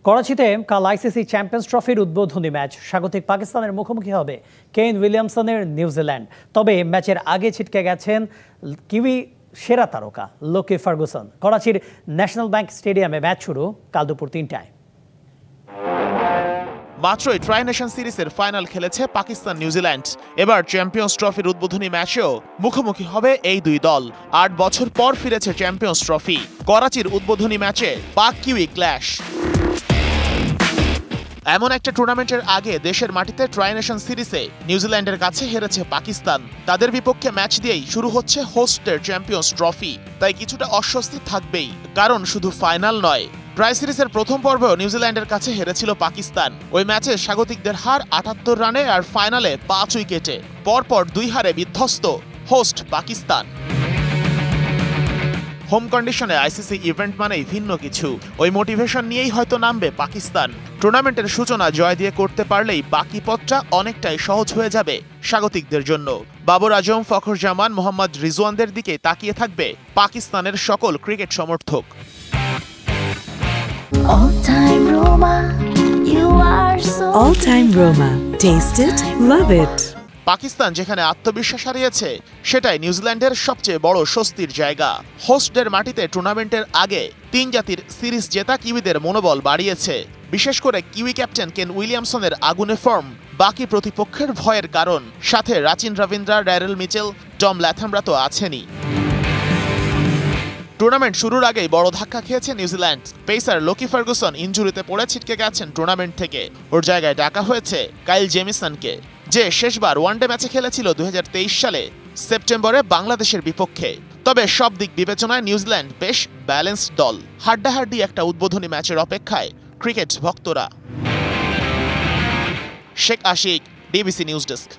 করাচিতে কাল ICC champions ট্রফির উদ্বোধনী ম্যাচ। স্বাগতিক পাকিস্তানের মুখোমুখি হবে কেইন উইলিয়ামসনের নিউজিল্যান্ড। তবে ম্যাচের আগে ছিটকে গেছেন কিউই সেরা তারকা লোকি ফার্গুসন। করাচির ন্যাশনাল ব্যাংক স্টেডিয়ামে ম্যাচ শুরু কাল দুপুর ৩টায়। মাত্রই ট্রাই নেশন সিরিজের ফাইনাল খেলেছে পাকিস্তান নিউজিল্যান্ড। এবার চ্যাম্পিয়ন্স ট্রফির উদ্বোধনী ম্যাচেও মুখোমুখি হবে এই দুই দল। ৮ বছর পর ফিরেছে চ্যাম্পিয়ন্স ট্রফি। করাচির উদ্বোধনী ম্যাচে পাক কিউই ক্ল্যাশ। এমন একটা টুর্নামেন্টের আগে দেশের মাটিতে ট্রাই নেশন সিরিজে নিউজিল্যান্ডের কাছে হেরেছে পাকিস্তান। তাদের বিপক্ষে ম্যাচ দিয়েই শুরু হচ্ছে হোস্টের চ্যাম্পিয়ন্স ট্রফি। তাই কিছুটা অস্বস্তি থাকবেই, কারণ শুধু ফাইনাল নয়, ট্রাই সিরিজের প্রথম পর্বেও নিউজিল্যান্ডের কাছে হেরেছিল পাকিস্তান। ওই ম্যাচে স্বাগতিকদের হার ৭৮ রানে আর ফাইনালে ৫ উইকেটে। পরপর ২ হারে বিধ্বস্ত হোস্ট পাকিস্তান। হোম কন্ডিশনে আইসিসি ইভেন্ট মানেই ভিন্ন কিছু। ওই মোটিভেশন নিয়েই হয়তো নামবে পাকিস্তান। টুর্নামেন্টের সূচনা জয় দিয়ে করতে পারলেই বাকি পথটা অনেকটাই সহজ হয়ে যাবে স্বাগতিকদের জন্য। বাবর আজম, ফখর জামান, মোহাম্মদ রিজওয়ানদের দিকে তাকিয়ে থাকবে পাকিস্তানের সকল ক্রিকেট সমর্থক। All time Roma. Taste it, love it. Pakistan যেখানে আত্মবিশ্বাস হারিয়েছে, সেটাই নিউজিল্যান্ডের সবচেয়ে বড় স্বস্তির জায়গা। হোস্টদের মাটিতে টুর্নামেন্টের আগে ৩ জাতির সিরিজ জেতা কিউইদের মনোবল বাড়িয়েছে। বিশেষ করে কিউই ক্যাপ্টেন কেন উইলিয়ামসনের আগুনে ফর্ম বাকি প্রতিপক্ষের ভয়ের কারণ। সাথে Rachin Ravindra, Daryl Mitchell, Tom ল্যাথামরা তো আছেনই। টুর্নামেন্ট শুরুর আগেই বড় ধাক্কা খেয়েছে নিউজিল্যান্ড। পেসার লোকি ফার্গুসন ইনজুরিতে পড়ে ছিটকে গেছেন টুর্নামেন্ট থেকে। ওর জায়গায় ডাকা হয়েছে কাইল জেমিসনকে, যে শেষবার ওয়ানডে ম্যাচে খেলেছিল ২০২৩ সালে সেপ্টেম্বরে বাংলাদেশের বিপক্ষে। তবে সব দিক বিবেচনায় নিউজিল্যান্ড বেশ ব্যালেন্সড দল। হাড্ডাহাড্ডি একটা উদ্বোধনী ম্যাচের অপেক্ষায় ক্রিকেট ভক্তরা। Sheikh Ashik, DBC news desk.